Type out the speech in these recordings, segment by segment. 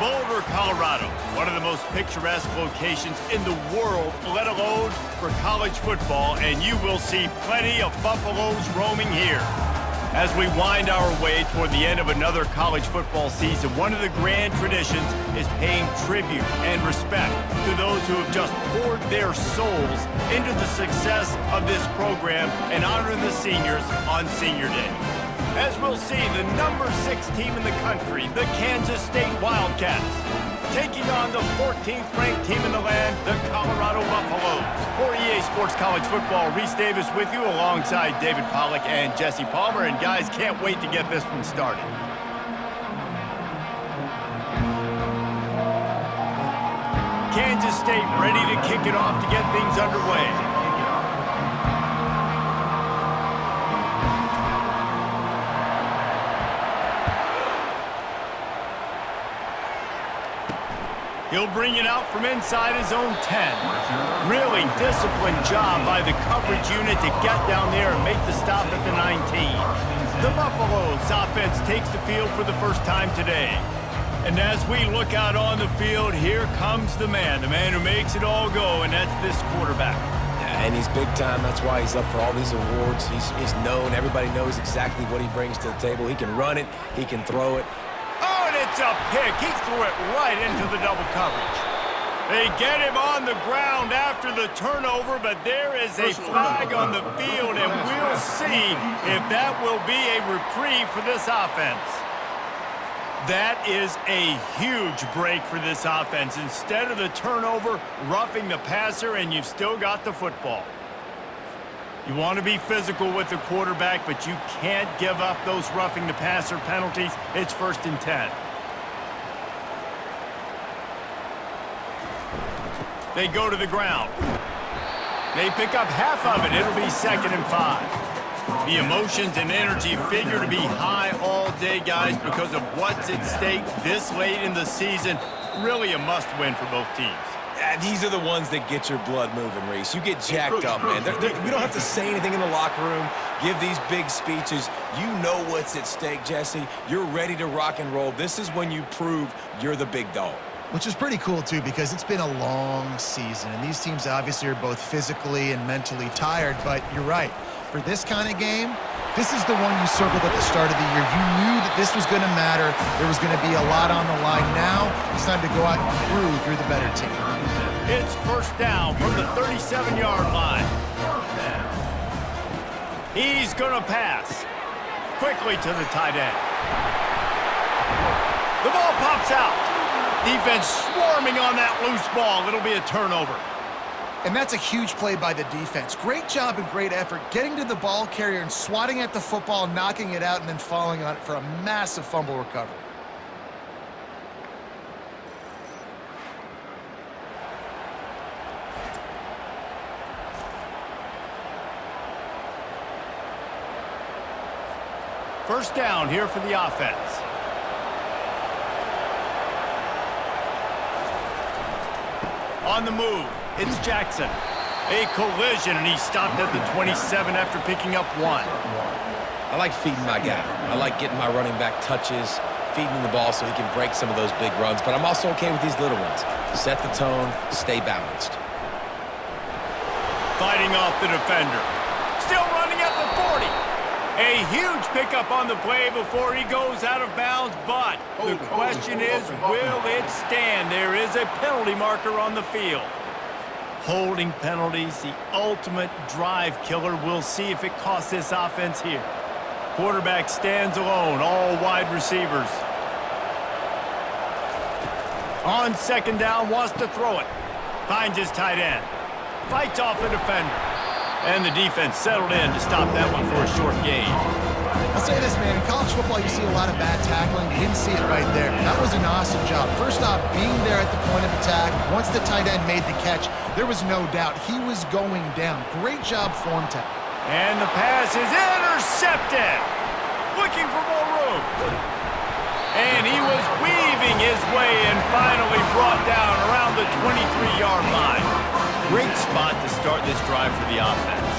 Boulder, Colorado, one of the most picturesque locations in the world, let alone for college football, and you will see plenty of Buffaloes roaming here. As we wind our way toward the end of another college football season, one of the grand traditions is paying tribute and respect to those who have just poured their souls into the success of this program and honoring the seniors on Senior Day. As we'll see, the number 6 team in the country, the Kansas State Wildcats, taking on the 14th ranked team in the land, the Colorado Buffaloes. For EA Sports College Football, Reese Davis with you alongside David Pollack and Jesse Palmer. And guys, can't wait to get this one started. Kansas State ready to kick it off to get things underway. He'll bring it out from inside his own 10. Really disciplined job by the coverage unit to get down there and make the stop at the 19. The Buffaloes offense takes the field for the first time today. And as we look out on the field, here comes the man who makes it all go, and that's this quarterback. Yeah, and he's big time. That's why he's up for all these awards. He's known. Everybody knows exactly what he brings to the table. He can run it. He can throw it. Oh, and it's a pick. He threw it right into the double coverage. They get him on the ground after the turnover, but there is a flag on the field, and we'll see if that will be a reprieve for this offense. That is a huge break for this offense. Instead of the turnover, roughing the passer, and you've still got the football. You want to be physical with the quarterback, but you can't give up those roughing the passer penalties. It's 1st and 10. They go to the ground. They pick up half of it. It'll be 2nd and 5. The emotions and energy figure to be high all day, guys, because of what's at stake this late in the season. Really a must-win for both teams. These are the ones that get your blood moving, Reese. You get jacked up, man. We don't have to say anything in the locker room, give these big speeches. You know what's at stake, Jesse. You're ready to rock and roll. This is when you prove you're the big dog. Which is pretty cool, too, because it's been a long season, and these teams obviously are both physically and mentally tired, but you're right. For this kind of game, this is the one you circled at the start of the year. You knew that this was going to matter. There was going to be a lot on the line. Now it's time to go out and prove you're the better team. It's 1st down from the 37-yard line. He's going to pass quickly to the tight end. The ball pops out. Defense swarming on that loose ball. It'll be a turnover. And that's a huge play by the defense. Great job and great effort getting to the ball carrier and swatting at the football, knocking it out, and then falling on it for a massive fumble recovery. First down here for the offense. On the move, it's Jackson. A collision, and he stopped at the 27 after picking up 1. I like feeding my guy. I like getting my running back touches, feeding the ball so he can break some of those big runs, but I'm also okay with these little ones. Set the tone, stay balanced. Fighting off the defender. Still running at the 40. A huge pickup on the play before he goes out of bounds, but the question is, will it stand? There is a penalty marker on the field. Holding penalties, the ultimate drive killer. We'll see if it costs this offense here. Quarterback stands alone, all wide receivers. On 2nd down, wants to throw it. Finds his tight end. Fights off the defender. And the defense settled in to stop that one for a short gain. I'll say this, man. In college football, you see a lot of bad tackling. You didn't see it right there. That was an awesome job. First off, being there at the point of attack. Once the tight end made the catch, there was no doubt he was going down. Great job form tackle. And the pass is intercepted. Looking for more room. And he was weaving his way and finally brought down around the 23-yard line. Great spot to start this drive for the offense.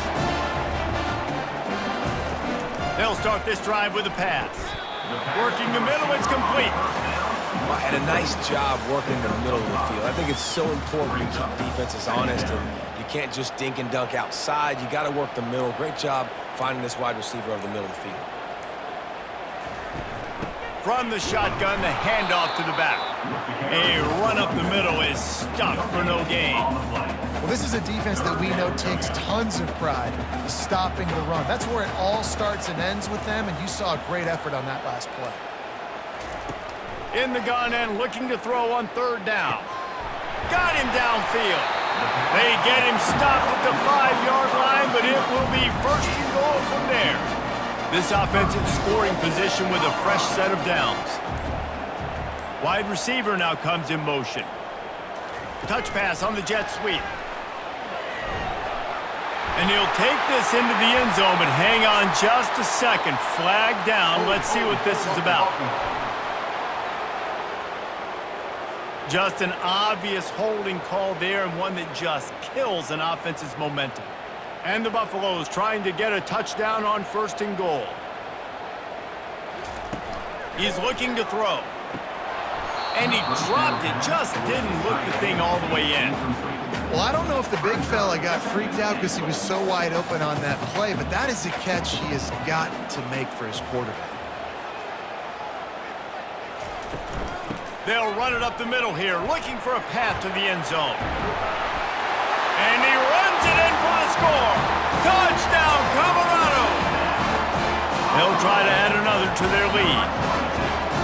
They'll start this drive with a pass. Working the middle, it's complete. had a nice job working the middle of the field. I think it's so important to keep defenses honest, and you can't just dink and dunk outside. You got to work the middle. Great job finding this wide receiver over the middle of the field. From the shotgun, the handoff to the back. A run up the middle is stuffed for no gain. Well, this is a defense that we know takes tons of pride stopping the run. That's where it all starts and ends with them, and you saw a great effort on that last play. In the gun and looking to throw on third down. Got him downfield. They get him stopped at the 5-yard line, but it will be first and goal from there. This offense in scoring position with a fresh set of downs. Wide receiver now comes in motion. Touch pass on the jet sweep. And he'll take this into the end zone, but hang on just a second. Flag down. Let's see what this is about. Just an obvious holding call there, and one that just kills an offense's momentum. And the Buffaloes trying to get a touchdown on first and goal. He's looking to throw. And he dropped it, just didn't look the thing all the way in. Well, I don't know if the big fella got freaked out because he was so wide open on that play, but that is a catch he has got to make for his quarterback. They'll run it up the middle here, looking for a path to the end zone. And he runs it in for the score. Touchdown, Colorado! They'll try to add another to their lead.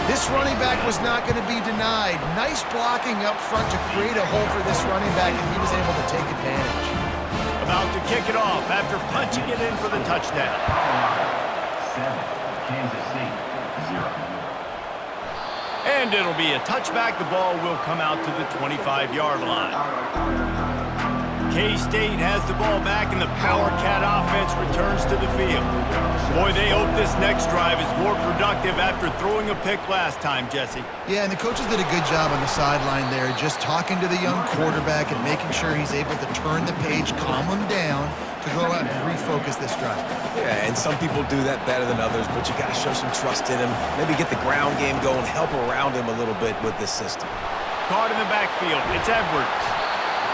This running back was not going to be denied. Nice blocking up front to create a hole for this running back, and he was able to take advantage. About to kick it off after punching it in for the touchdown. 7, Kansas State, 0. And it'll be a touchback. The ball will come out to the 25-yard line. K-State has the ball back, and the Power Cat offense returns to the field. Boy, they hope this next drive is more productive after throwing a pick last time, Jesse. Yeah, and the coaches did a good job on the sideline there, just talking to the young quarterback and making sure he's able to turn the page, calm him down, to go out and refocus this drive. Yeah, and some people do that better than others, but you got to show some trust in him. Maybe get the ground game going, help around him a little bit with this system. Caught in the backfield. It's Edwards.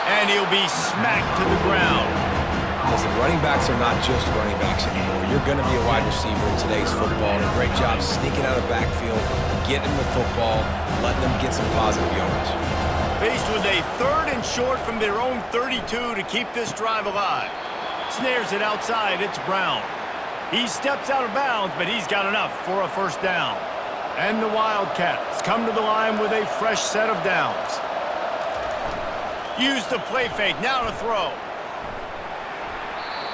And he'll be smacked to the ground. Listen, running backs are not just running backs anymore. You're going to be a wide receiver in today's football, and a great job sneaking out of the backfield, getting the football, letting them get some positive yards. Faced with a 3rd and short from their own 32 to keep this drive alive. Snares it outside. It's Brown. He steps out of bounds, but he's got enough for a first down. And the Wildcats come to the line with a fresh set of downs. Use the play fake, now to throw.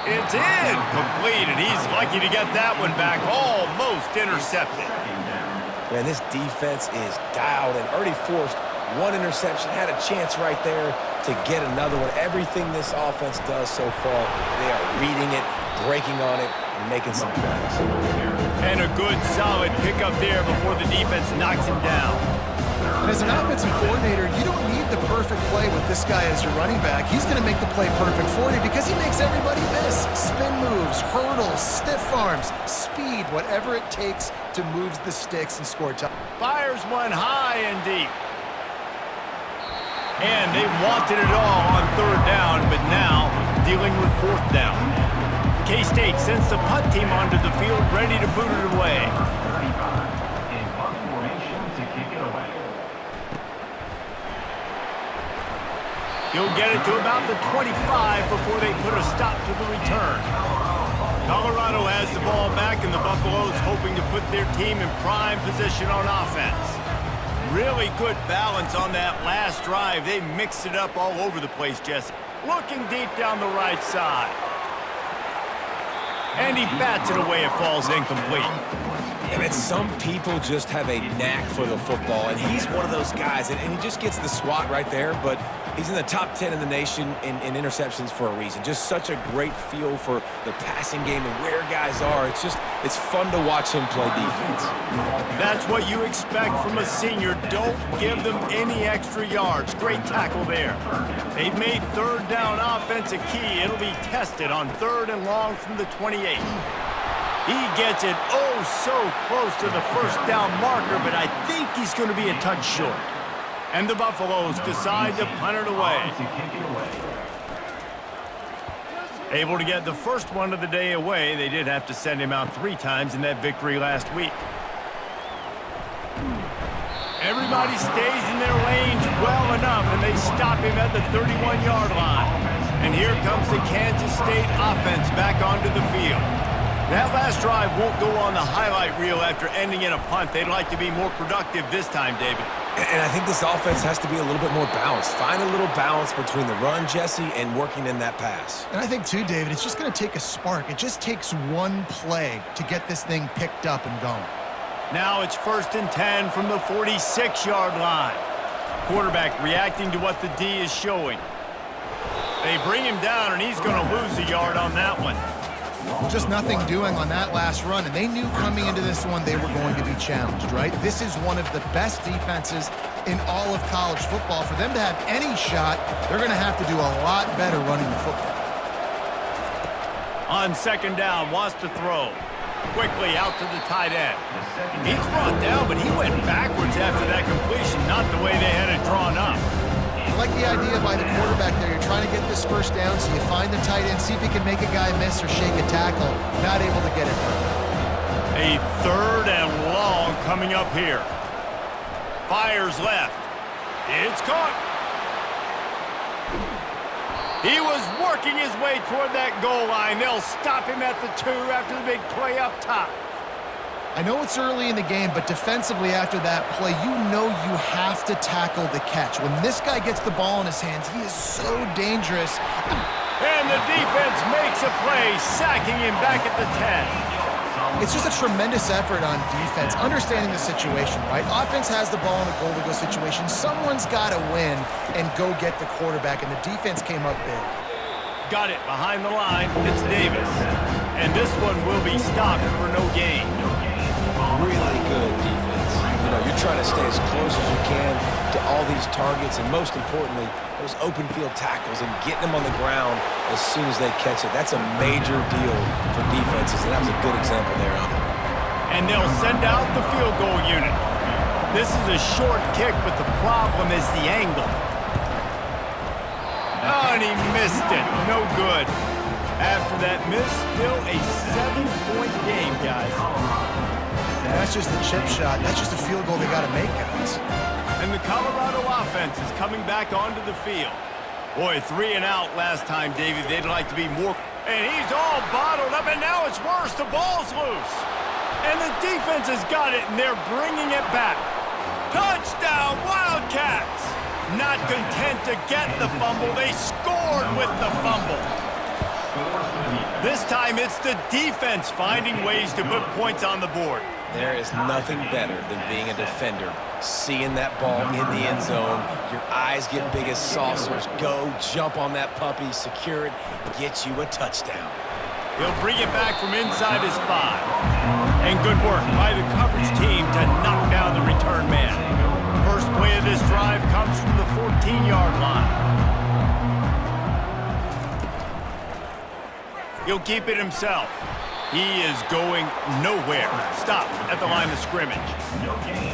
It's in, complete, and he's lucky to get that one back, almost intercepted. Man, this defense is dialed and already forced one interception, had a chance right there to get another one. Everything this offense does so far, they are reading it, breaking on it, and making some plays. And a good, solid pickup there before the defense knocks him down. And as an offensive coordinator, you don't need the perfect play with this guy as your running back. He's going to make the play perfect for you because he makes everybody miss. Spin moves, hurdles, stiff arms, speed, whatever it takes to move the sticks and score touchdowns. Fires one high and deep. And they wanted it all on 3rd down, but now dealing with 4th down. K-State sends the punt team onto the field, ready to boot it away. In punt formation to kick it away. He'll get it to about the 25 before they put a stop to the return. Colorado has the ball back, and the Buffaloes hoping to put their team in prime position on offense. Really good balance on that last drive. They mixed it up all over the place, Jesse. Looking deep down the right side. And he bats it away. It falls incomplete. Yeah, man, some people just have a knack for the football, and he's one of those guys, and he just gets the swat right there, but he's in the top 10 in the nation in interceptions for a reason. Just such a great feel for the passing game and where guys are. It's fun to watch him play defense. That's what you expect from a senior. Don't give them any extra yards. Great tackle there. They've made 3rd down offense a key. It'll be tested on 3rd and long from the 28. He gets it oh so close to the first down marker, but I think he's going to be a touch short. And the Buffaloes decide to punt it away. Able to get the first one of the day away. They did have to send him out 3 times in that victory last week. Everybody stays in their lanes well enough, and they stop him at the 31-yard line. And here comes the Kansas State offense back onto the field. That last drive won't go on the highlight reel after ending in a punt. They'd like to be more productive this time, David. And I think this offense has to be a little bit more balanced. Find a little balance between the run, Jesse, and working in that pass. And I think, too, David, it's just going to take a spark. It just takes one play to get this thing picked up and going. Now it's 1st and 10 from the 46-yard line. Quarterback reacting to what the D is showing. They bring him down, and he's going to lose a yard on that one. Just nothing doing on that last run, and they knew coming into this one they were going to be challenged, right? This is one of the best defenses in all of college football. For them to have any shot, they're going to have to do a lot better running the football. On 2nd down, wants to throw. Quickly out to the tight end. He's brought down, but he went backwards after that completion, not the way they had it drawn up. I like the idea by the quarterback there. You're trying to get this first down, so you find the tight end, see if he can make a guy miss or shake a tackle. Not able to get it done. A 3rd and long coming up here. Fires left. It's caught. He was working his way toward that goal line. They'll stop him at the 2 after the big play up top. I know it's early in the game, but defensively after that play, you know you have to tackle the catch. When this guy gets the ball in his hands, he is so dangerous. And the defense makes a play, sacking him back at the 10. It's just a tremendous effort on defense, understanding the situation, right? Offense has the ball in a goal-to-go situation. Someone's got to win and go get the quarterback, and the defense came up big. Got it behind the line. It's Davis. And this one will be stopped for no gain. Really good defense. You know, you're trying to stay as close as you can to all these targets, and most importantly, those open field tackles and getting them on the ground as soon as they catch it. That's a major deal for defenses, and that was a good example there of it. And they'll send out the field goal unit. This is a short kick, but the problem is the angle. Oh, and he missed it. No good. After that miss, still a 7-point game, guys. That's just a chip shot. That's just a field goal they got to make, guys. And the Colorado offense is coming back onto the field. Boy, 3 and out last time, David. They'd like to be more. And he's all bottled up, and now it's worse. The ball's loose. And the defense has got it, and they're bringing it back. Touchdown, Wildcats! Not content to get the fumble, they scored with the fumble. This time, it's the defense finding ways to put points on the board. There is nothing better than being a defender. Seeing that ball in the end zone, your eyes get big as saucers. Go, jump on that puppy, secure it, get you a touchdown. He'll bring it back from inside his 5. And good work by the coverage team to knock down the return man. First play of this drive comes from the 14-yard line. He'll keep it himself. He is going nowhere. Stop at the line of scrimmage.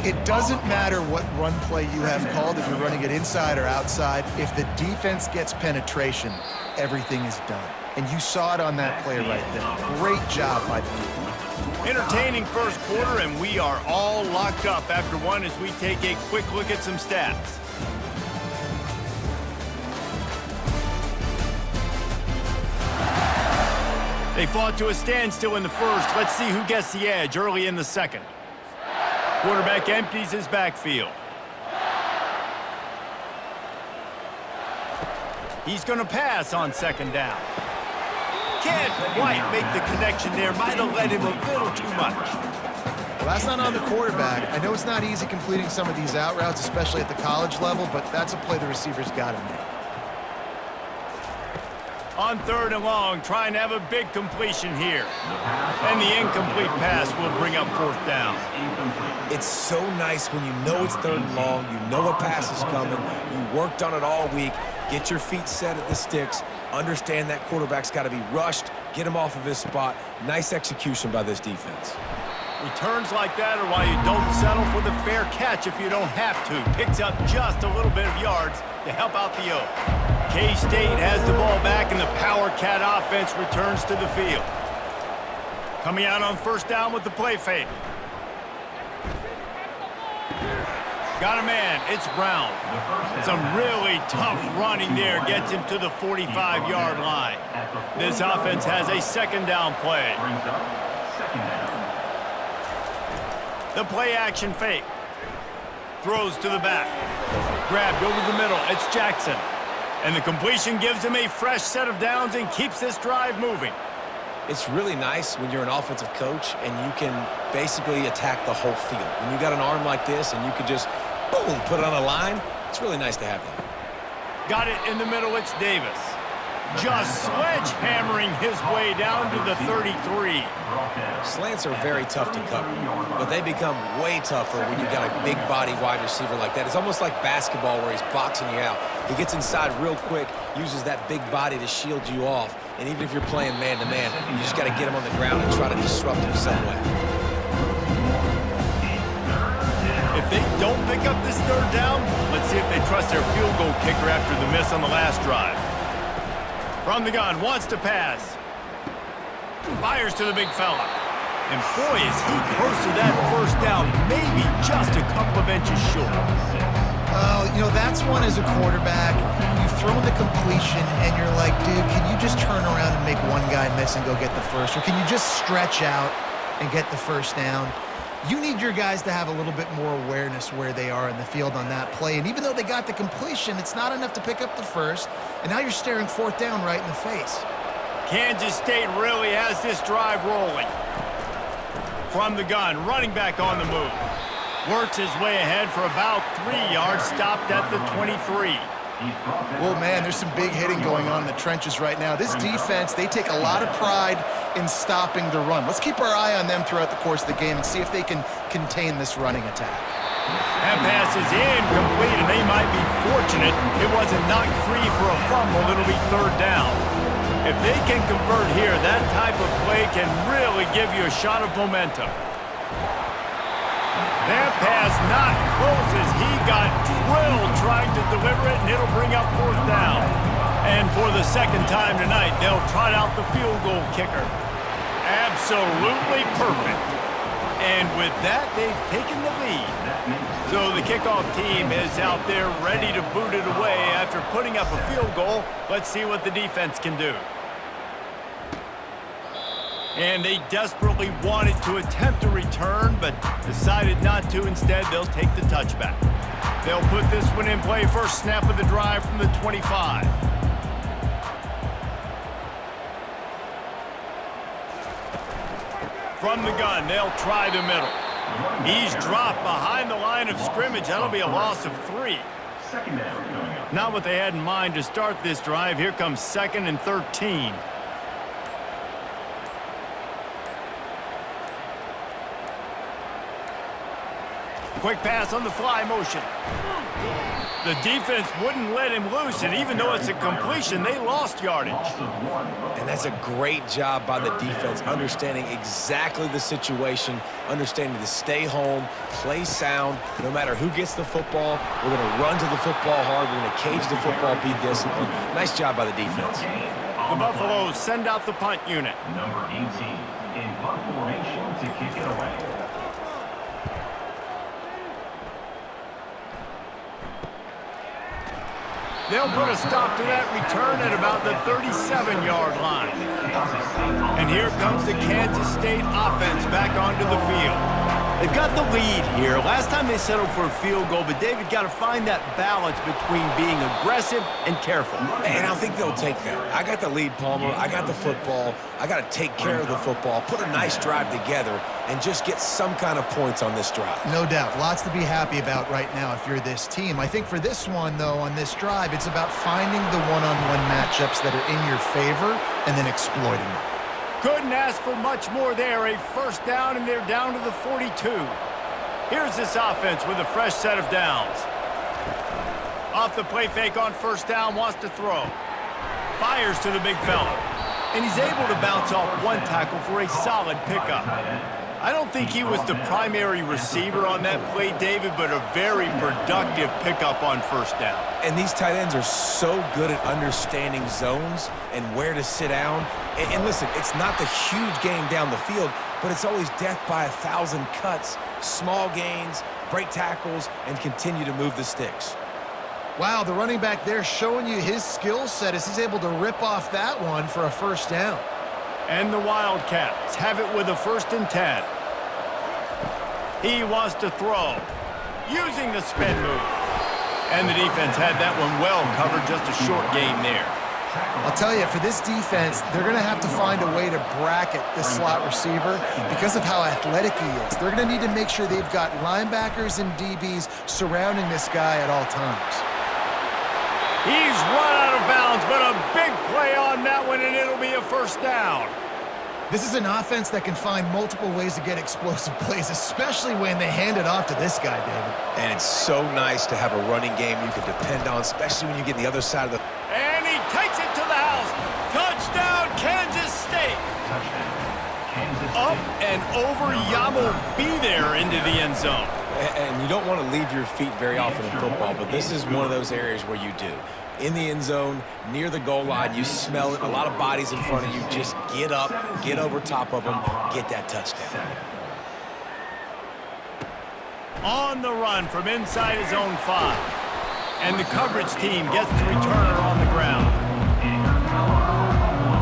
It doesn't matter what run play you have called, if you're running it inside or outside. If the defense gets penetration, everything is done. And you saw it on that play right there. Great job by the defense. Entertaining first quarter, and we are all locked up after one as we take a quick look at some stats. They fought to a standstill in the first. Let's see who gets the edge early in the second. Quarterback empties his backfield. He's going to pass on 2nd down. Can't quite make the connection there. Might have led him a little too much. Well, that's not on the quarterback. I know it's not easy completing some of these out routes, especially at the college level, but that's a play the receiver's got to make. On 3rd and long, trying to have a big completion here. And the incomplete pass will bring up 4th down. It's so nice when you know it's 3rd and long, you know a pass is coming, you worked on it all week, Get your feet set at the sticks. Understand that quarterback's got to be rushed. Get him off of his spot. Nice execution by this defense. Returns like that are why you don't settle for the fair catch if you don't have to. Picks up just a little bit of yards to help out the Oak. K-State has the ball back, and the Power Cat offense returns to the field. Coming out on first down with the play fake. Got a man. It's Brown. Some really tough running there gets him to the 45-yard line. This offense has a second down play. The play action fake. Throws to the back. Grabbed over the middle. It's Jackson. And the completion gives him a fresh set of downs and keeps this drive moving. It's really nice when you're an offensive coach and you can basically attack the whole field. When you got an arm like this and you can just, boom, put it on a line, it's really nice to have that. Got it in the middle, it's Davis. Just sledgehammering his way down to the 33. Slants are very tough to cover, but they become way tougher when you've got a big body wide receiver like that. It's almost like basketball where he's boxing you out. He gets inside real quick, uses that big body to shield you off, and even if you're playing man-to-man, you just got to get him on the ground and try to disrupt him some way. If they don't pick up this third down, let's see if they trust their field goal kicker after the miss on the last drive. From the gun, wants to pass. Fires to the big fella. And boy, is he close to that first down, maybe just a couple of inches short. Oh, you know, that's one as a quarterback. You've thrown the completion, and you're like, dude, can you just turn around and make one guy miss and go get the first? Or can you just stretch out and get the first down? You need your guys to have a little bit more awareness where they are in the field on that play. And even though they got the completion, it's not enough to pick up the first. And now you're staring fourth down right in the face. Kansas State really has this drive rolling. From the gun, running back on the move. Works his way ahead for about 3 yards, stopped at the 23. Well, man, there's some big hitting going on in the trenches right now. This defense, they take a lot of pride in stopping the run. Let's keep our eye on them throughout the course of the game and see if they can contain this running attack. That pass is incomplete, and they might be fortunate it wasn't knocked free for a fumble. It'll be third down. If they can convert here, that type of play can really give you a shot of momentum. That pass not close as he got drilled trying to deliver it, and it'll bring up fourth down. And for the second time tonight, they'll trot out the field goal kicker. Absolutely perfect. And with that, they've taken the lead. So the kickoff team is out there ready to boot it away after putting up a field goal. Let's see what the defense can do. And they desperately wanted to attempt a return, but decided not to. Instead, they'll take the touchback. They'll put this one in play. First snap of the drive from the 25. From the gun, they'll try the middle. He's dropped behind the line of scrimmage. That'll be a loss of 3. Not what they had in mind to start this drive. Here comes 2nd and 13. Quick pass on the fly motion. The defense wouldn't let him loose, and even though it's a completion, they lost yardage. And that's a great job by the defense, understanding exactly the situation, understanding to stay home, play sound. No matter who gets the football, we're going to run to the football hard. We're going to cage the football, be disciplined. Nice job by the defense. The Buffaloes send out the punt unit. Number 18 in punt formation to kick it away. They'll put a stop to that return at about the 37-yard line. And here comes the Kansas State offense back onto the field. They've got the lead here. Last time they settled for a field goal, but David got to find that balance between being aggressive and careful. And I think they'll take that. I got the lead, Palmer. I got the football. I got to take care of the football, put a nice drive together, and just get some kind of points on this drive. No doubt. Lots to be happy about right now if you're this team. I think for this one, though, on this drive, it's about finding the one-on-one matchups that are in your favor and then exploiting them. Couldn't ask for much more there. A first down, and they're down to the 42. Here's this offense with a fresh set of downs. Off the play fake on first down, wants to throw. Fires to the big fella. And he's able to bounce off one tackle for a solid pickup. I don't think he was the primary receiver on that play, David, but a very productive pickup on first down. And these tight ends are so good at understanding zones and where to sit down. And listen, it's not the huge game down the field, but it's always death by 1,000 cuts, small gains, break tackles, and continue to move the sticks. Wow, the running back there showing you his skill set as he's able to rip off that one for a first down. And the Wildcats have it with a 1st and 10. He wants to throw, using the spin move. And the defense had that one well covered, just a short gain there. I'll tell you, for this defense, they're going to have to find a way to bracket this slot receiver because of how athletic he is. They're going to need to make sure they've got linebackers and DBs surrounding this guy at all times. He's run out of bounds, but a big play on that one, and it'll be a first down. This is an offense that can find multiple ways to get explosive plays, especially when they hand it off to this guy, David. And it's so nice to have a running game you can depend on, especially when you get the other side of the... And he takes it to the house. Touchdown, Kansas State. Up and over, Yamo be there into the end zone. And you don't want to leave your feet very often in football, but this is one of those areas where you do. In the end zone, near the goal line, you smell it, a lot of bodies in front of you. Just get up, get over top of them, get that touchdown. On the run from inside his own 5. And the coverage team gets the returner on the ground.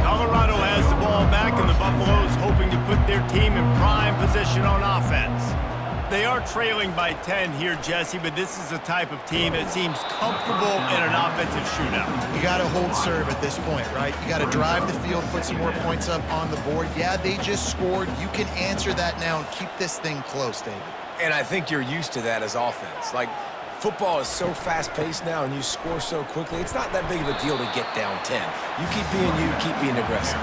Colorado has the ball back, and the Buffaloes hoping to put their team in prime position on offense. They are trailing by 10 here, Jesse, but this is the type of team that seems comfortable in an offensive shootout. You got to hold serve at this point, right? You got to drive the field, put some more points up on the board. Yeah, they just scored. You can answer that now and keep this thing close, David. And I think you're used to that as offense. Like, football is so fast-paced now and you score so quickly, it's not that big of a deal to get down 10. You keep being aggressive.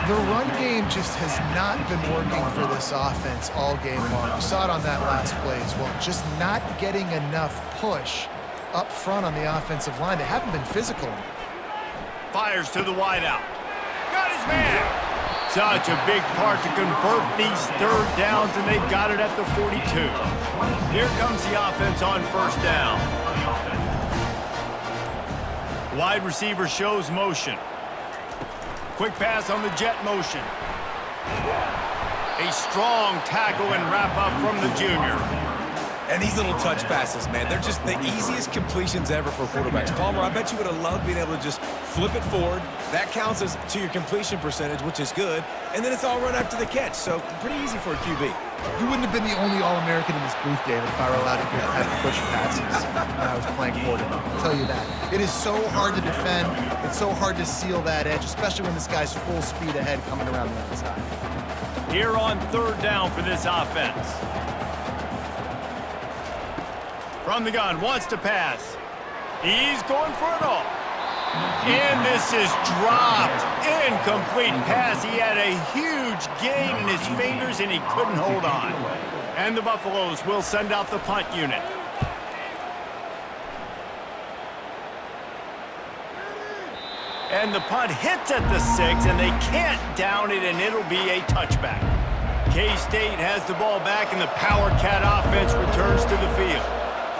The run game just has not been working for this offense all game long. We saw it on that last play as well. Just not getting enough push up front on the offensive line. They haven't been physical. Fires to the wideout. Got his man. Such a big part to convert these third downs, and they've got it at the 42. Here comes the offense on first down. Wide receiver shows motion. Quick pass on the jet motion. A strong tackle and wrap up from the junior. And these little touch passes, man, they're just the easiest completions ever for quarterbacks. Palmer, I bet you would have loved being able to just flip it forward. That counts as to your completion percentage, which is good. And then it's all run after the catch, so pretty easy for a QB. You wouldn't have been the only All-American in this booth, David, if I were allowed to have push passes when I was playing quarterback. I'll tell you that. It is so hard to defend. It's so hard to seal that edge, especially when this guy's full speed ahead coming around the outside. Here on third down for this offense. From the gun, wants to pass. He's going for it all. And this is dropped. Incomplete pass. He had a huge gain in his fingers, and he couldn't hold on. And the Buffaloes will send out the punt unit. And the punt hits at the 6, and they can't down it, and it'll be a touchback. K-State has the ball back, and the Power Cat offense returns to the field.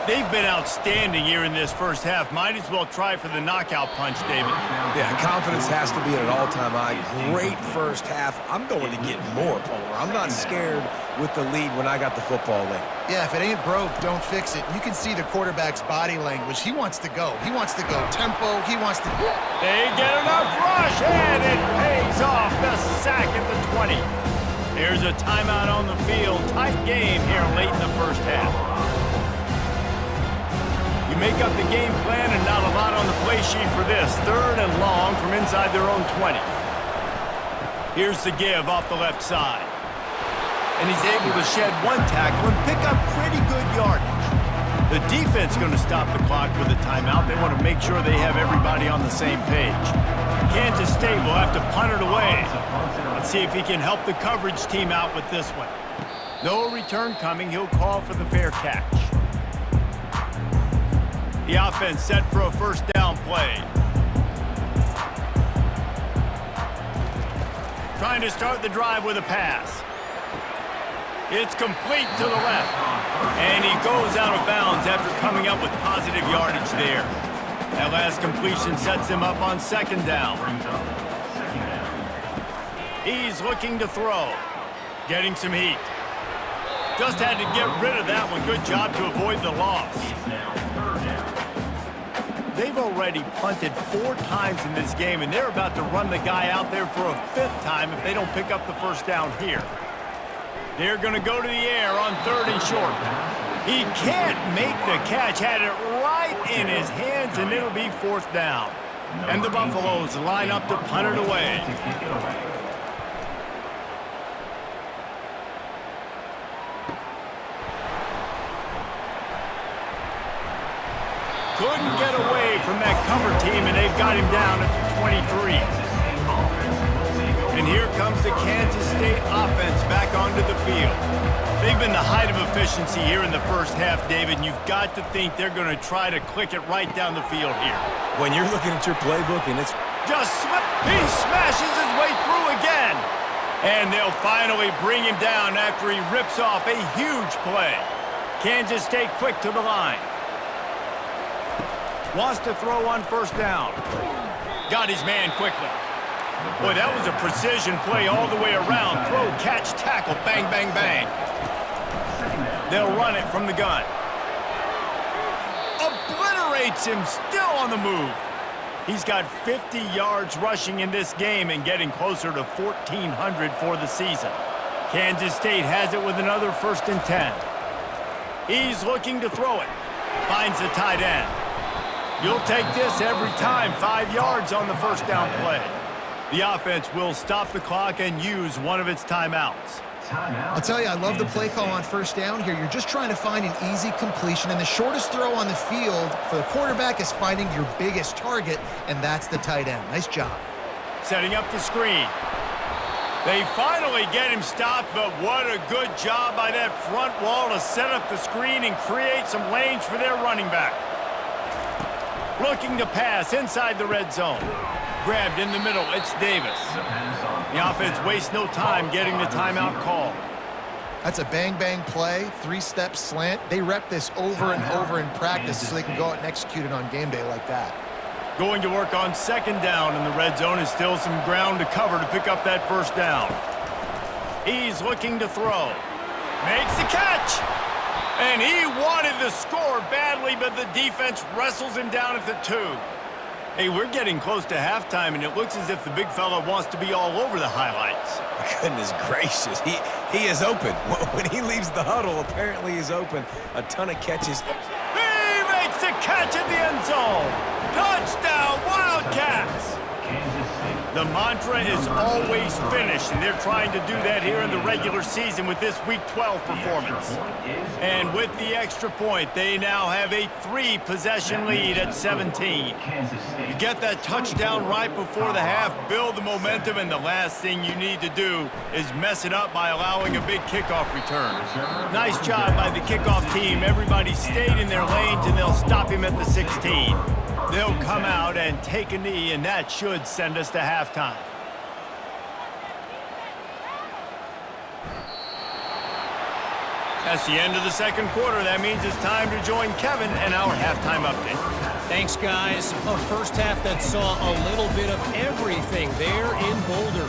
They've been outstanding here in this first half. Might as well try for the knockout punch, David. Yeah, confidence has to be at an all-time high. Great first half. I'm going to get more, Palmer. I'm not scared with the lead when I got the football late. Yeah, if it ain't broke, don't fix it. You can see the quarterback's body language. He wants to go. He wants to go tempo. He wants to... They get enough rush, and it pays off. The sack at the 20. Here's a timeout on the field. Tight game here late in the first half. You make up the game plan and not a lot on the play sheet for this. Third and long from inside their own 20. Here's the give off the left side. And he's able to shed one tackle and pick up pretty good yardage. The defense going to stop the clock with a timeout. They want to make sure they have everybody on the same page. Kansas State will have to punt it away. Let's see if he can help the coverage team out with this one. No return coming. He'll call for the fair catch. The offense set for a first down play. Trying to start the drive with a pass. It's complete to the left. And he goes out of bounds after coming up with positive yardage there. That last completion sets him up on second down. He's looking to throw. Getting some heat. Just had to get rid of that one. Good job to avoid the loss. They've already punted 4 times in this game, and they're about to run the guy out there for a 5th time if they don't pick up the first down here. They're going to go to the air on 3rd and short. He can't make the catch. Had it right in his hands, and it'll be 4th down. And the Buffaloes line up to punt it away. Couldn't get away from that cover team, and they've got him down at the 23. And here comes the Kansas State offense back onto the field. They've been the height of efficiency here in the first half, David, and you've got to think they're going to try to click it right down the field here. When you're looking at your playbook and it's He smashes his way through again. And they'll finally bring him down after he rips off a huge play. Kansas State quick to the line. Wants to throw on first down. Got his man quickly. Boy, that was a precision play all the way around. Throw, catch, tackle, bang, bang, bang. They'll run it from the gun. Obliterates him, still on the move. He's got 50 yards rushing in this game and getting closer to 1,400 for the season. Kansas State has it with another 1st and 10. He's looking to throw it. Finds the tight end. You'll take this every time. 5 yards on the first down play. The offense will stop the clock and use one of its timeouts. I'll tell you, I love the play call on first down here. You're just trying to find an easy completion, and the shortest throw on the field for the quarterback is finding your biggest target, and that's the tight end. Nice job. Setting up the screen. They finally get him stopped, but what a good job by that front wall to set up the screen and create some lanes for their running back. Looking to pass inside the red zone. Grabbed in the middle, it's Davis. The offense wastes no time getting the timeout called. That's a bang-bang play, 3-step slant. They rep this over and over in practice so they can go out and execute it on game day like that. Going to work on second down in the red zone is still some ground to cover to pick up that first down. He's looking to throw. Makes the catch. And he wanted the score badly, but the defense wrestles him down at the 2. Hey, we're getting close to halftime, and it looks as if the big fella wants to be all over the highlights. Goodness gracious, he is open. When he leaves the huddle, apparently he's open. A ton of catches. He makes the catch in the end zone. Touchdown, Wildcats! The mantra is always finish, and they're trying to do that here in the regular season with this Week 12 performance. And with the extra point, they now have a 3-possession lead at 17. You get that touchdown right before the half, build the momentum, and the last thing you need to do is mess it up by allowing a big kickoff return. Nice job by the kickoff team. Everybody stayed in their lanes, and they'll stop him at the 16. They'll come out and take a knee, and that should send us to halftime. That's the end of the second quarter. That means it's time to join Kevin and our halftime update. Thanks, guys. A first half that saw a little bit of everything there in Boulder.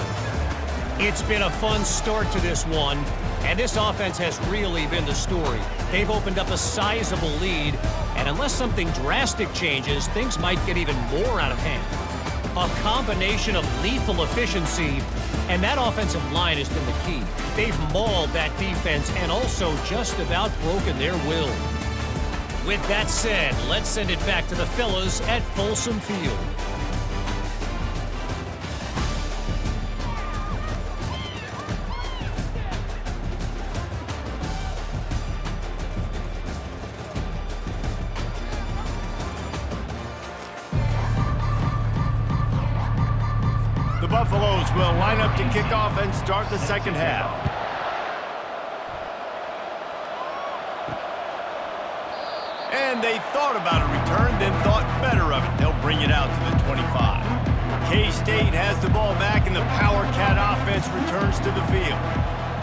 It's been a fun start to this one, and this offense has really been the story. They've opened up a sizable lead, and unless something drastic changes, things might get even more out of hand. A combination of lethal efficiency, and that offensive line has been the key. They've mauled that defense and also just about broken their will. With that said, let's send it back to the fellas at Folsom Field. The Buffaloes will line up to kick off and start the second half. And they thought about a return, then thought better of it. They'll bring it out to the 25. K-State has the ball back, and the Power Cat offense returns to the field.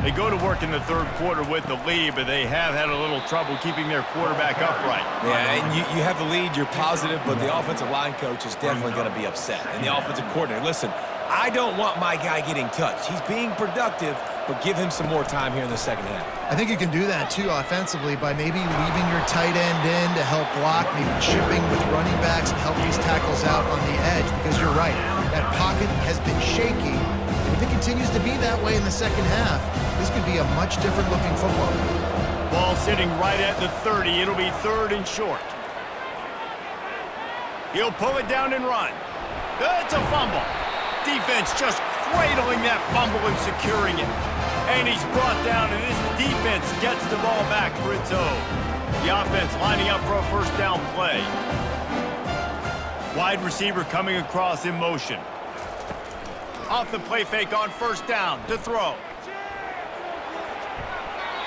They go to work in the third quarter with the lead, but they have had a little trouble keeping their quarterback upright. Yeah, and you have the lead, you're positive, but the offensive line coach is definitely going to be upset. And the offensive coordinator, listen, I don't want my guy getting touched. He's being productive, but give him some more time here in the second half. I think you can do that, too, offensively, by maybe leaving your tight end in to help block, maybe chipping with running backs and help these tackles out on the edge, because you're right, that pocket has been shaky. And if it continues to be that way in the second half, this could be a much different-looking football game. Ball sitting right at the 30. It'll be 3rd and short. He'll pull it down and run. It's a fumble. Defense just cradling that fumble and securing it. And he's brought down, and his defense gets the ball back for its own. The offense lining up for a first down play. Wide receiver coming across in motion. Off the play fake on first down to throw.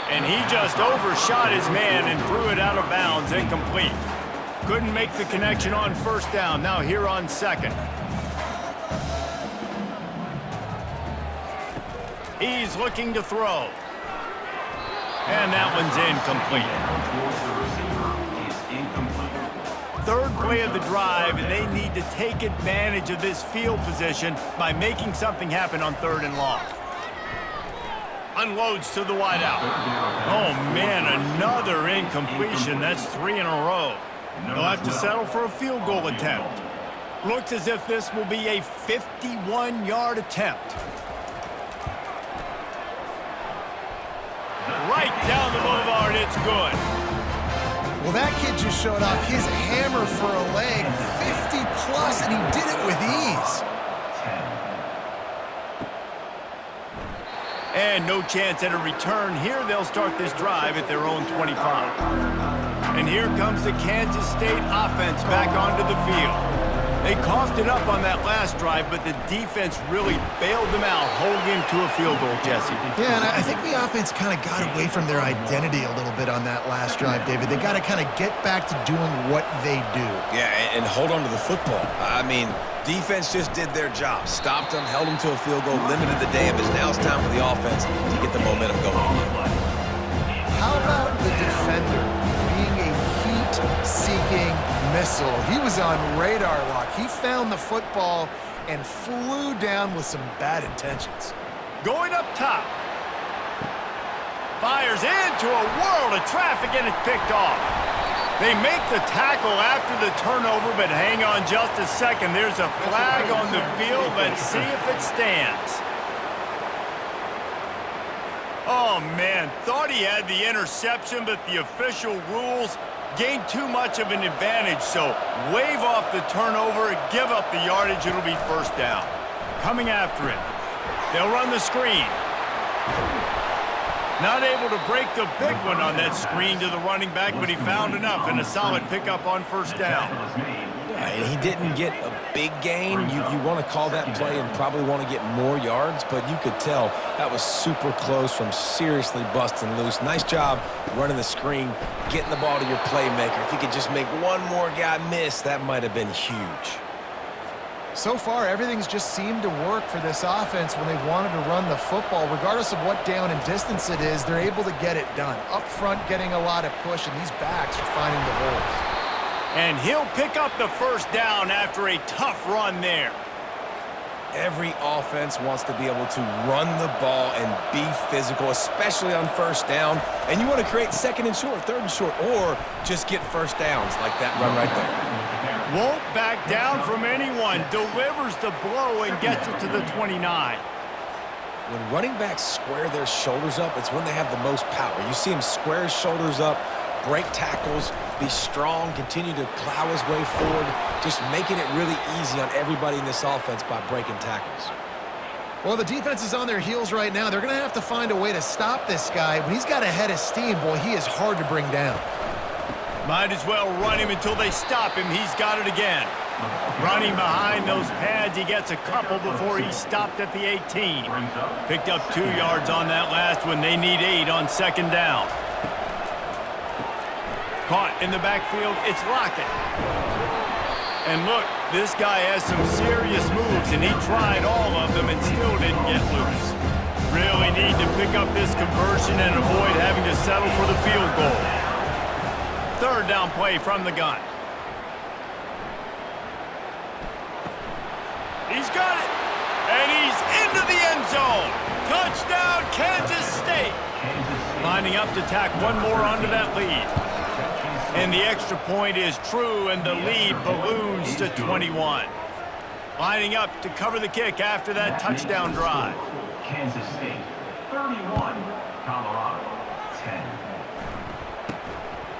And he just overshot his man and threw it out of bounds, incomplete. Couldn't make the connection on first down. Now here on second. He's looking to throw. And that one's incomplete. Third play of the drive, and they need to take advantage of this field position by making something happen on 3rd and long. Unloads to the wideout. Oh, man, another incompletion. That's 3 in a row. They'll have to settle for a field goal attempt. Looks as if this will be a 51-yard attempt. Right down the boulevard, it's good. Well, that kid just showed off his hammer for a leg, 50-plus, and he did it with ease. And no chance at a return here. They'll start this drive at their own 25. And here comes the Kansas State offense back onto the field. They coughed it up on that last drive, but the defense really bailed them out, holding him to a field goal, Jesse. Yeah, and I think the offense kind of got away from their identity a little bit on that last drive, David. They got to kind of get back to doing what they do. Yeah, and hold on to the football. I mean, defense just did their job. Stopped them, held them to a field goal, limited the damage. Now it's time for the offense to get the momentum going again. How about the defender being a heat-seeking missile? He was on radar lock. He found the football and flew down with some bad intentions. Going up top. Fires into a world of traffic, and it's picked off. They make the tackle after the turnover, but hang on just a second. There's a flag on the field. Let's see if it stands. Oh, man, thought he had the interception, but the official rules gained too much of an advantage, so wave off the turnover and give up the yardage. It'll be first down. Coming after it. They'll run the screen. Not able to break the big one on that screen to the running back, but he found enough and a solid pickup on first down. He didn't get a big gain. You want to call that play and probably want to get more yards, but you could tell that was super close from seriously busting loose. Nice job running the screen, getting the ball to your playmaker. If he could just make one more guy miss, that might have been huge. So far, everything's just seemed to work for this offense when they've wanted to run the football. Regardless of what down and distance it is, they're able to get it done. Up front, getting a lot of push, and these backs are finding the holes. And he'll pick up the first down after a tough run there. Every offense wants to be able to run the ball and be physical, especially on first down. And you want to create 2nd and short, 3rd and short, or just get first downs like that run right there. Won't back down from anyone. Delivers the blow and gets it to the 29. When running backs square their shoulders up, it's when they have the most power. You see him square his shoulders up, break tackles, be strong, continue to plow his way forward, just making it really easy on everybody in this offense by breaking tackles. Well, the defense is on their heels right now. They're going to have to find a way to stop this guy. When he's got a head of steam, boy, he is hard to bring down. Might as well run him until they stop him. He's got it again. Running behind those pads, he gets a couple before he stopped at the 18. Picked up 2 yards on that last one. They need 8 on 2nd down. Caught in the backfield, it's Lockett. And look, this guy has some serious moves, and he tried all of them and still didn't get loose. Really need to pick up this conversion and avoid having to settle for the field goal. Third down play from the gun. He's got it, and he's into the end zone. Touchdown, Kansas State. Lining up to tack one more onto that lead. And the extra point is true, and the lead balloons to 21. Lining up to cover the kick after that touchdown drive. Kansas State, 31. Colorado, 10.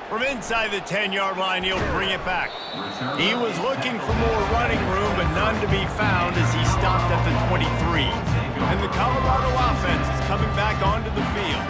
From inside the 10-yard line, he'll bring it back. He was looking for more running room, but none to be found as he stopped at the 23. And the Colorado offense is coming back onto the field.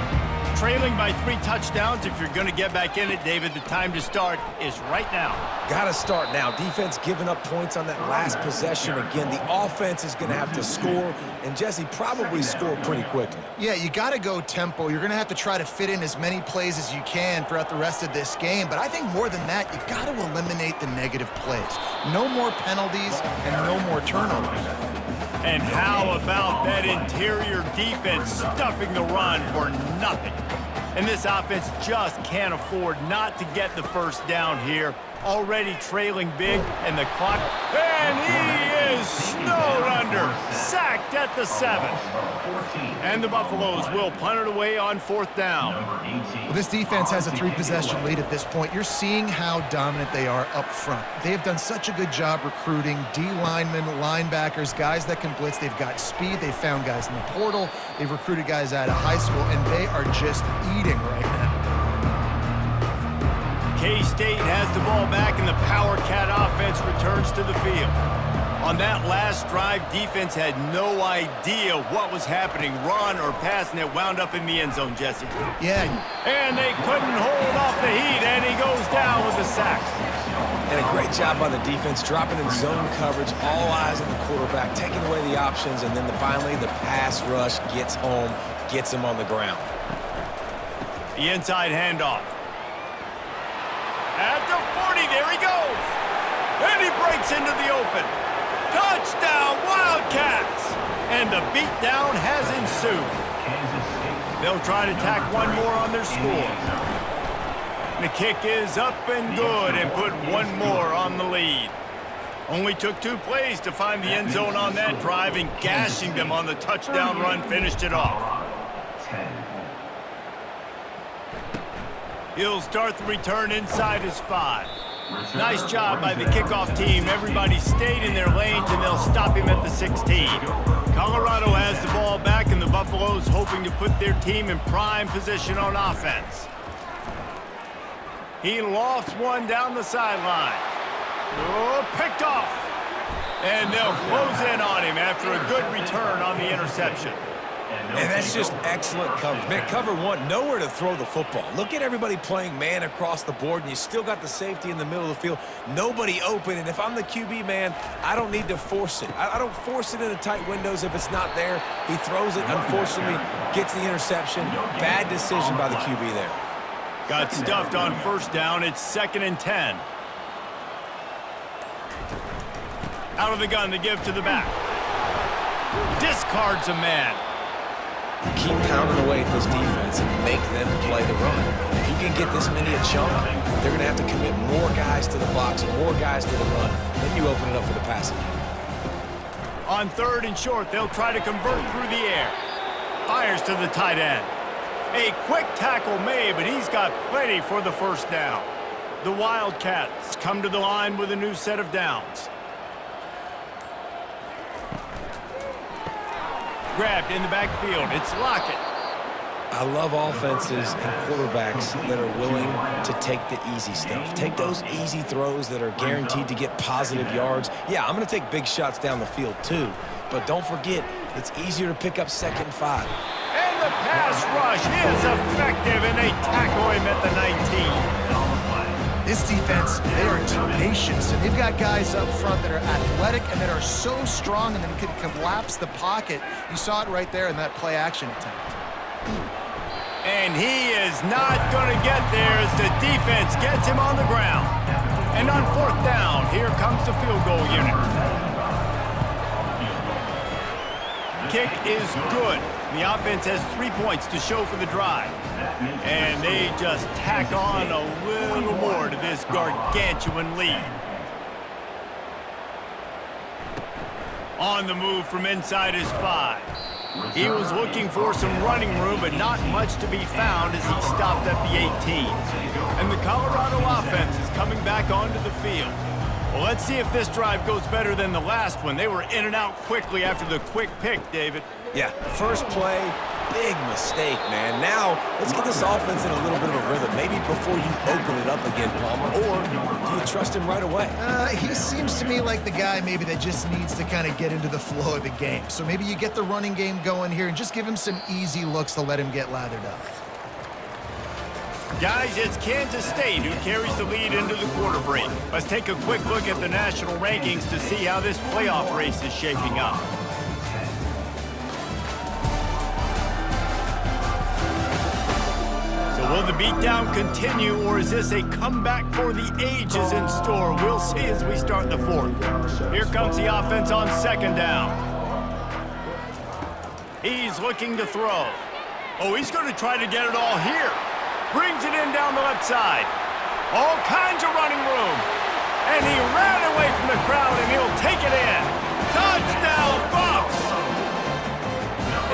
Trailing by 3 touchdowns. If you're going to get back in it, David, the time to start is right now. Got to start now. Defense giving up points on that last possession. Again, the offense is going to have to score, and Jesse probably score pretty quickly. Yeah, you got to go tempo. You're going to have to try to fit in as many plays as you can throughout the rest of this game. But I think more than that, you've got to eliminate the negative plays. No more penalties and no more turnovers. And how about that interior defense stuffing the run for nothing? And this offense just can't afford not to get the first down here. Already trailing big, and the clock, and he is snowed under, sacked at the 7. And the Buffaloes will punt it away on 4th down. Well, this defense has a 3-possession lead at this point. You're seeing how dominant they are up front. They have done such a good job recruiting D-linemen, linebackers, guys that can blitz. They've got speed. They've found guys in the portal. They've recruited guys out of high school, and they are just eating right now. K-State has the ball back, and the Power Cat offense returns to the field. On that last drive, defense had no idea what was happening, run or pass, and it wound up in the end zone, Jesse. Yeah. And they couldn't hold off the heat, and he goes down with a sack. And a great job by the defense, dropping in zone coverage, all eyes on the quarterback, taking away the options, and then finally the pass rush gets home, gets him on the ground. The inside handoff. At the 40, there he goes. And he breaks into the open. Touchdown, Wildcats! And the beatdown has ensued. They'll try to tack one more on their score. The kick is up and good and put one more on the lead. Only took 2 plays to find the end zone on that drive, and gashing them on the touchdown run finished it off. He'll start the return inside his 5. Nice job by the kickoff team. Everybody stayed in their lanes, and they'll stop him at the 16. Colorado has the ball back, and the Buffaloes hoping to put their team in prime position on offense. He lofts one down the sideline. Oh, picked off. And they'll close in on him after a good return on the interception. And that's just excellent coverage. Man, cover 1, nowhere to throw the football. Look at everybody playing man across the board, and you still got the safety in the middle of the field. Nobody open, and if I'm the QB, man, I don't need to force it. I don't force it into tight windows if it's not there. He throws it, unfortunately, gets the interception. Bad decision by the QB there. Got stuffed on first down. It's 2nd and 10. Out of the gun to give to the back. Discards a man. Keep pounding away at this defense and make them play the run. If you can get this many a chunk, they're going to have to commit more guys to the box, more guys to the run. Then you open it up for the passing game. On 3rd and short, they'll try to convert through the air. Fires to the tight end. A quick tackle made, but he's got plenty for the first down. The Wildcats come to the line with a new set of downs. Grabbed in the backfield. It's Lockett. I love offenses and quarterbacks that are willing to take the easy stuff. Take those easy throws that are guaranteed to get positive yards. Yeah, I'm going to take big shots down the field too. But don't forget, it's easier to pick up 2nd and 5. And the pass rush is effective, and they tackle him at the 19. This defense, they are tenacious, and they've got guys up front that are athletic and that are so strong and then can collapse the pocket. You saw it right there in that play-action attempt. And he is not going to get there as the defense gets him on the ground. And on 4th down, here comes the field goal unit. Kick is good. The offense has 3 points to show for the drive. And they just tack on a little more to this gargantuan lead. On the move from inside his 5. He was looking for some running room, but not much to be found as he stopped at the 18. And the Colorado offense is coming back onto the field. Well, let's see if this drive goes better than the last one. They were in and out quickly after the quick pick, David. Yeah, first play, big mistake, man. Now, let's get this offense in a little bit of a rhythm. Maybe before you open it up again, Palmer, or do you trust him right away? He seems to me like the guy maybe that just needs to kind of get into the flow of the game. So maybe you get the running game going here and just give him some easy looks to let him get lathered up. Guys, it's Kansas State who carries the lead into the quarter break. Let's take a quick look at the national rankings to see how this playoff race is shaping up. So will the beatdown continue, or is this a comeback for the ages in store? We'll see as we start the 4th. Here comes the offense on 2nd down. He's looking to throw. Oh, he's going to try to get it all here. Brings it in down the left side. All kinds of running room. And he ran away from the crowd, and he'll take it in. Touchdown, Bucs!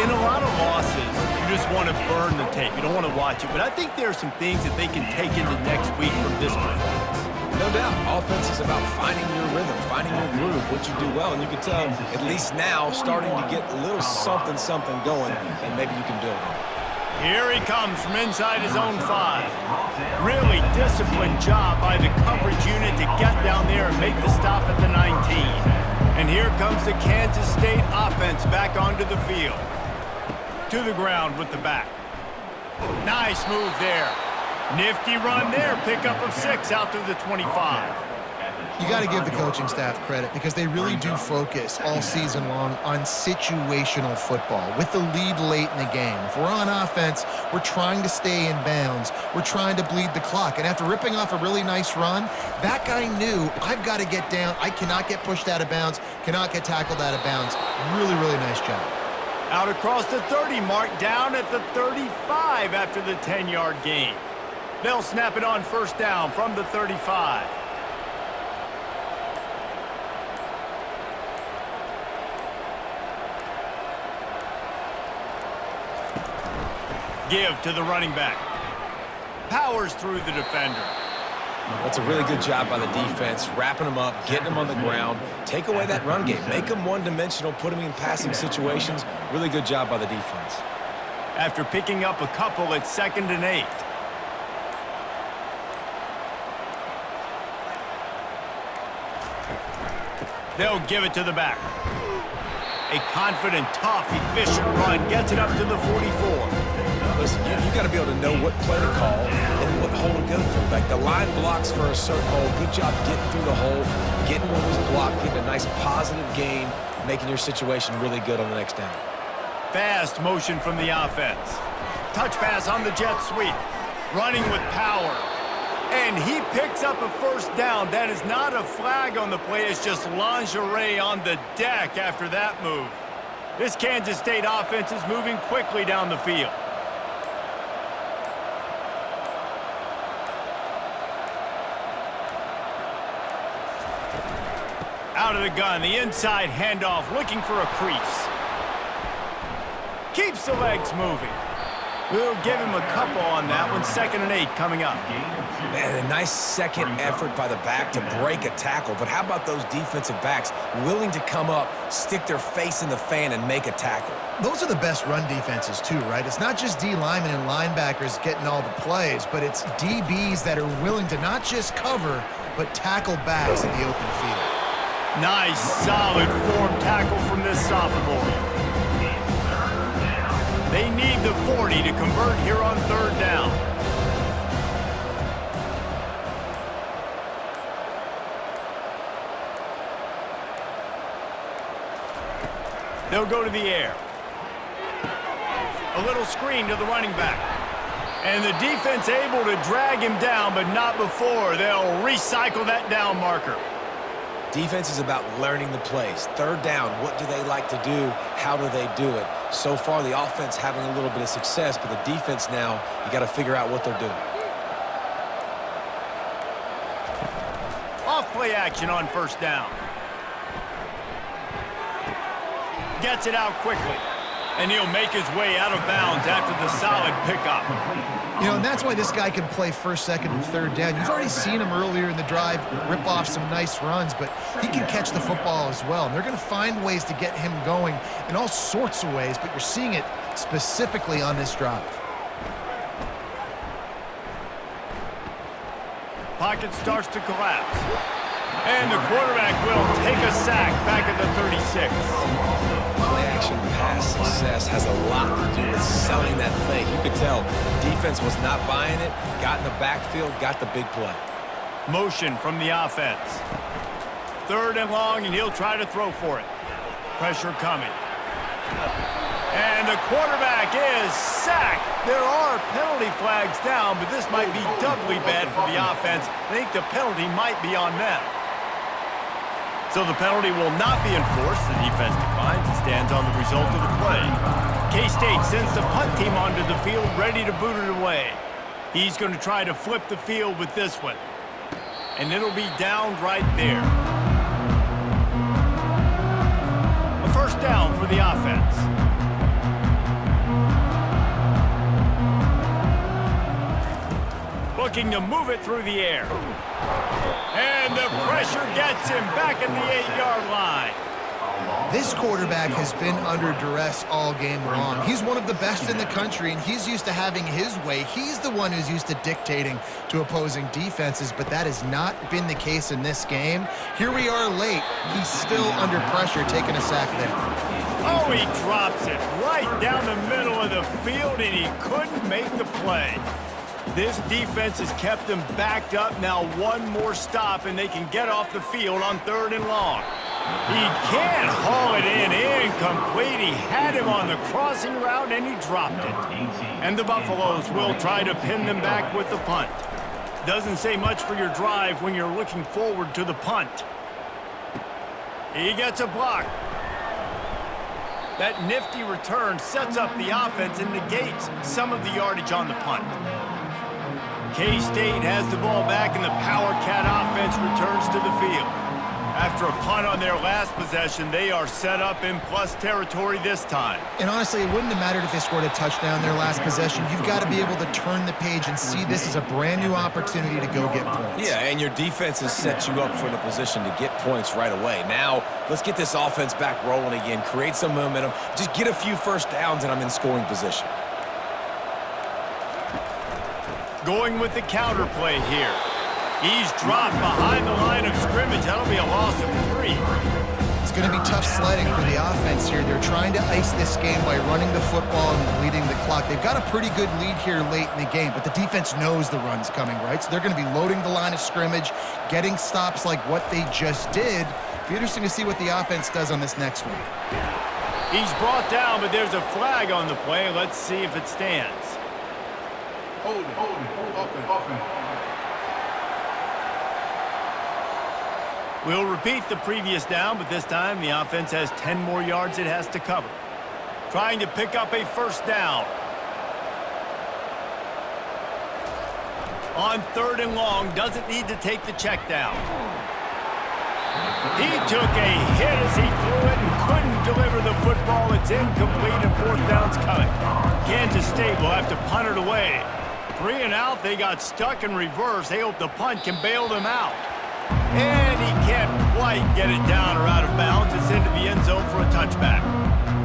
In a lot of losses, you just want to burn the tape. You don't want to watch it. But I think there are some things that they can take into next week from this performance. No doubt. Offense is about finding your rhythm, finding your groove, what you do well. And you can tell, at least now, starting to get a little something going, and maybe you can build on it. Here he comes from inside his own 5. Really disciplined job by the coverage unit to get down there and make the stop at the 19. And here comes the Kansas State offense back onto the field. To the ground with the back. Nice move there. Nifty run there. Pickup of 6 out to the 25. You got to give the coaching staff credit because they really do focus all season long on situational football with the lead late in the game. If we're on offense, we're trying to stay in bounds. We're trying to bleed the clock. And after ripping off a really nice run, that guy knew, I've got to get down. I cannot get pushed out of bounds, cannot get tackled out of bounds. Really, really nice job. Out across the 30 mark, down at the 35 after the 10-yard gain. They'll snap it on 1st down from the 35. Give to the running back. Powers through the defender. That's a really good job by the defense, wrapping them up, getting them on the ground. Take away that run game. Make them one-dimensional, put them in passing situations. Really good job by the defense. After picking up a couple, it's 2nd and 8. They'll give it to the back. A confident, tough, efficient run gets it up to the 44. Listen, you got to be able to know what play to call and what hole to go through. Like the line blocks for a certain hole. Good job getting through the hole, getting what was blocked, getting a nice positive gain, making your situation really good on the next down. Fast motion from the offense. Touch pass on the jet sweep. Running with power. And he picks up a 1st down. That is not a flag on the play. It's just lingerie on the deck after that move. This Kansas State offense is moving quickly down the field. Out of the gun, the inside handoff, looking for a crease. Keeps the legs moving. We'll give him a couple on that one. 2nd and 8 coming up. Man, a nice second effort by the back to break a tackle. But how about those defensive backs willing to come up, stick their face in the fan, and make a tackle? Those are the best run defenses too, right? It's not just D linemen and linebackers getting all the plays, but it's DBs that are willing to not just cover, but tackle backs in the open field. Nice, solid form tackle from this sophomore. They need the 40 to convert here on 3rd down. They'll go to the air. A little screen to the running back. And the defense able to drag him down, but not before. They'll recycle that down marker. Defense is about learning the plays. Third down, what do they like to do? How do they do it? So far, the offense having a little bit of success, but the defense now, you got to figure out what they're doing. Off-play action on first down. Gets it out quickly. And he'll make his way out of bounds after the solid pickup. You know, and that's why this guy can play first, second, and third down. You've already seen him earlier in the drive rip off some nice runs, but he can catch the football as well. And they're going to find ways to get him going in all sorts of ways, but you're seeing it specifically on this drive. Pocket starts to collapse. And the quarterback will take a sack back at the 36. Play-action pass success has a lot to do with selling that fake. You could tell defense was not buying it, got in the backfield, got the big play. Motion from the offense. Third and long, and he'll try to throw for it. Pressure coming. And the quarterback is sacked. There are penalty flags down, but this might be doubly bad for the offense. I think the penalty might be on them. So the penalty will not be enforced. The defense declines and stands on the result of the play. K-State sends the punt team onto the field, ready to boot it away. He's going to try to flip the field with this one. And it'll be down right there. A first down for the offense. Looking to move it through the air. And the pressure gets him back at the 8-yard line. This quarterback has been under duress all game long. He's one of the best in the country, and he's used to having his way. He's the one who's used to dictating to opposing defenses, but that has not been the case in this game. Here we are late. He's still under pressure, taking a sack there. Oh, he drops it right down the middle of the field, and he couldn't make the play. This defense has kept them backed up. Now one more stop, and they can get off the field on third and long. He can't haul it in incomplete. He had him on the crossing route, and he dropped it. And the Buffaloes will try to pin them back with the punt. Doesn't say much for your drive when you're looking forward to the punt. He gets a block. That nifty return sets up the offense and negates some of the yardage on the punt. K-State has the ball back, and the Power Cat offense returns to the field. After a punt on their last possession, they are set up in plus territory this time. And honestly, it wouldn't have mattered if they scored a touchdown their last possession. You've got to be able to turn the page and see this as a brand new opportunity to go get points. Yeah, and your defense has set you up for the position to get points right away. Now, let's get this offense back rolling again, create some momentum, just get a few first downs, and I'm in scoring position. Going with the counter play here. He's dropped behind the line of scrimmage. That'll be a loss of 3. It's going to be tough sledding for the offense here. They're trying to ice this game by running the football and bleeding the clock. They've got a pretty good lead here late in the game, but the defense knows the run's coming, right? So they're going to be loading the line of scrimmage, getting stops like what they just did. Be interesting to see what the offense does on this next one. He's brought down, but there's a flag on the play. Let's see if it stands. Hold it. We'll repeat the previous down, but this time the offense has 10 more yards it has to cover. Trying to pick up a first down. On third and long, doesn't need to take the check down. He took a hit as he threw it and couldn't deliver the football. It's incomplete and fourth down's coming. Kansas State will have to punt it away. 3 and out, they got stuck in reverse. They hope the punt can bail them out. And he can't quite get it down or out of bounds. It's into the end zone for a touchback.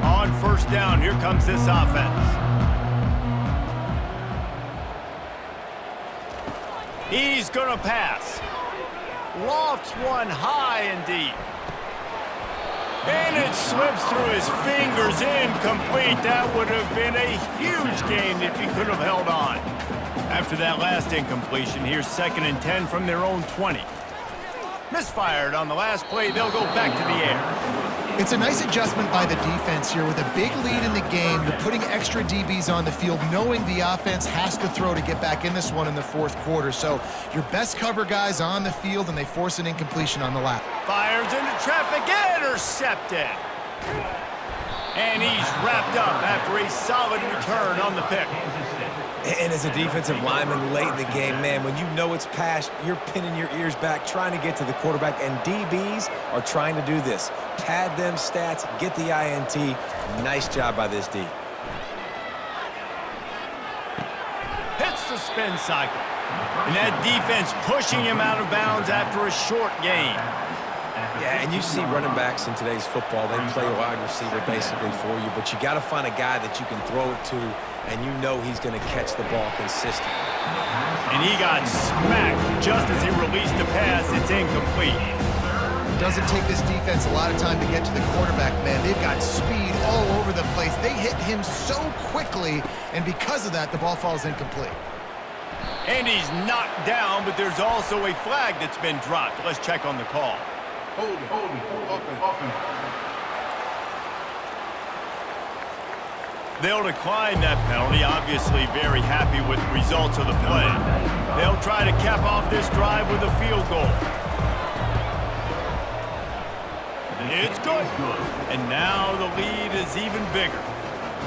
On first down, here comes this offense. He's going to pass. Lofts one high and deep. And it slips through his fingers, incomplete. That would have been a huge gain if he could have held on. After that last incompletion, here's 2nd and 10 from their own 20. Misfired on the last play, they'll go back to the air. It's a nice adjustment by the defense here. With a big lead in the game, you're putting extra DBs on the field, knowing the offense has to throw to get back in this one in the fourth quarter. So your best cover guys on the field, and they force an incompletion on the lap. Fires into traffic, intercepted. And he's wrapped up after a solid return on the pick. And as a defensive lineman late in the game, man, when you know it's past, you're pinning your ears back, trying to get to the quarterback, and DBs are trying to do this. Pad them stats, get the INT. Nice job by this D. Hits the spin cycle. And that defense pushing him out of bounds after a short gain. Yeah, and you see running backs in today's football, they play wide receiver basically for you, but you got to find a guy that you can throw it to, and you know he's going to catch the ball consistently. And he got smacked just as he released the pass. It's incomplete. It doesn't take this defense a lot of time to get to the quarterback, man. They've got speed all over the place. They hit him so quickly, and because of that, the ball falls incomplete. And he's knocked down, but there's also a flag that's been dropped. Let's check on the call. Hold it, offense. They'll decline that penalty, obviously very happy with the results of the play. They'll try to cap off this drive with a field goal. It's good. And now the lead is even bigger.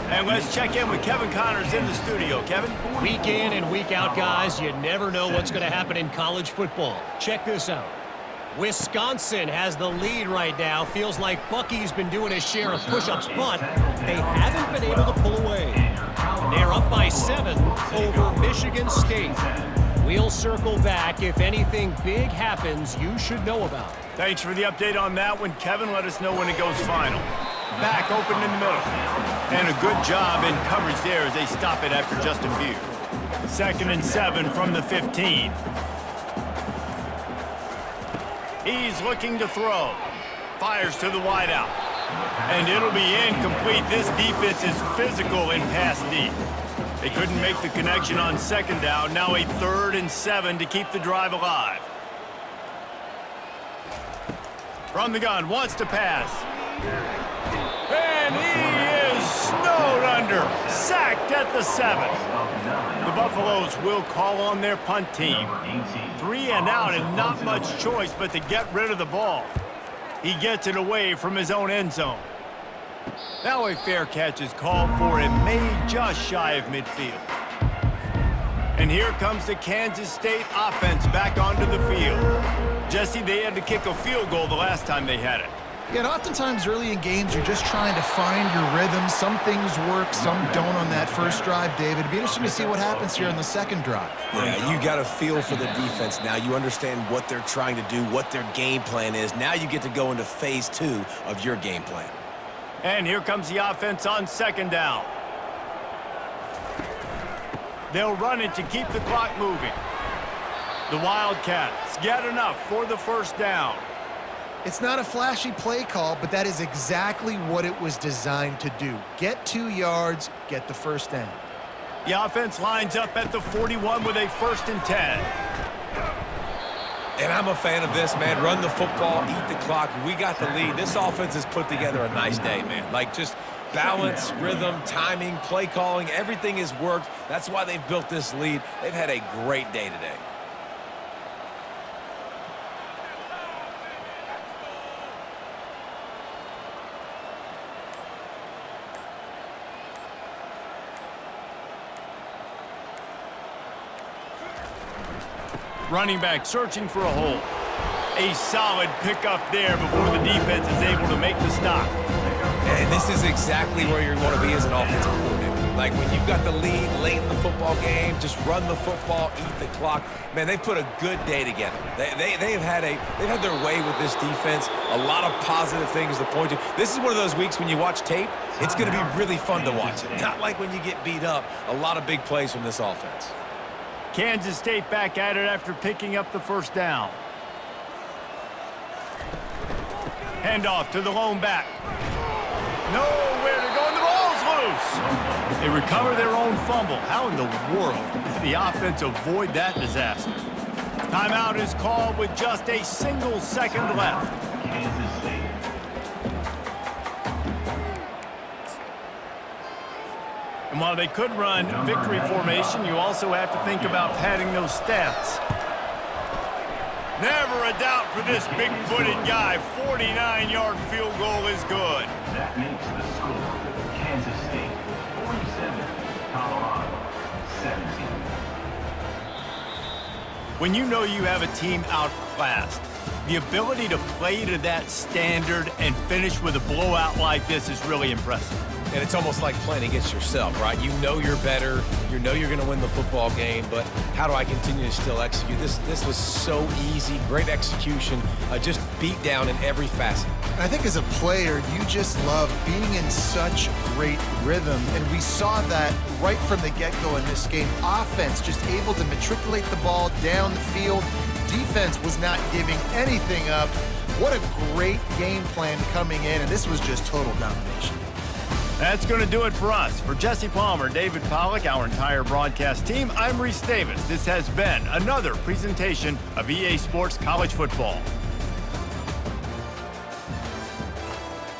And let's check in with Kevin Connors in the studio. Kevin? Week in and week out, guys, you never know what's going to happen in college football. Check this out. Wisconsin has the lead right now. Feels like Bucky's been doing his share of push-ups, but they haven't been able to pull away. And they're up by 7 over Michigan State. We'll circle back. If anything big happens, you should know about it. Thanks for the update on that one, Kevin. Let us know when it goes final. Back open in the middle. And a good job in coverage there as they stop it after just a few. 2nd and 7 from the 15. He's looking to throw. Fires to the wideout. And it'll be incomplete. This defense is physical in pass deep. They couldn't make the connection on 2nd down. Now a 3rd and 7 to keep the drive alive. From the gun, wants to pass. And he is snowed under. Sacked at the 7. The Buffaloes will call on their punt team. 3 and out and not much choice but to get rid of the ball. He gets it away from his own end zone. Now a fair catch is called for and made just shy of midfield. And here comes the Kansas State offense back onto the field. Jesse, they had to kick a field goal the last time they had it. Yeah, and oftentimes early in games, you're just trying to find your rhythm. Some things work, some don't on that first drive, David. It'd be interesting to see what happens here on the 2nd drive. Yeah, you got a feel for the defense now. You understand what they're trying to do, what their game plan is. Now you get to go into phase 2 of your game plan. And here comes the offense on 2nd down. They'll run it to keep the clock moving. The Wildcats get enough for the 1st down. It's not a flashy play call, but that is exactly what it was designed to do. Get 2 yards, get the 1st down. The offense lines up at the 41 with a 1st and 10. And I'm a fan of this, man. Run the football, eat the clock. We got the lead. This offense has put together a nice day, man. Like, just balance, rhythm, timing, play calling, everything has worked. That's why they've built this lead. They've had a great day today. Running back searching for a hole. A solid pickup there before the defense is able to make the stop. And this is exactly where you want to be as an offensive coordinator. Like when you've got the lead late in the football game, just run the football, eat the clock. Man, they put a good day together. They've had their way with this defense. A lot of positive things to point to. This is one of those weeks when you watch tape, it's going to be really fun to watch it. Not like when you get beat up. A lot of big plays from this offense. Kansas State back at it after picking up the 1st down. Handoff to the lone back. Nowhere to go, and the ball's loose. They recover their own fumble. How in the world did the offense avoid that disaster? Timeout is called with just a single second left. And while they could run victory formation, you also have to think about padding those stats. Never a doubt for this big-footed guy. 49-yard field goal is good. That makes the score Kansas State 47, Colorado 17. When you know you have a team outclassed, the ability to play to that standard and finish with a blowout like this is really impressive. And it's almost like playing against yourself, right? You know you're better. You know you're going to win the football game, but how do I continue to still execute? This was so easy. Great execution. Just beat down in every facet. I think as a player, you just love being in such great rhythm, and we saw that right from the get-go in this game. Offense just able to matriculate the ball down the field. Defense was not giving anything up. What a great game plan coming in, and this was just total domination. That's going to do it for us. For Jesse Palmer, David Pollack, our entire broadcast team, I'm Reese Davis. This has been another presentation of EA Sports College Football.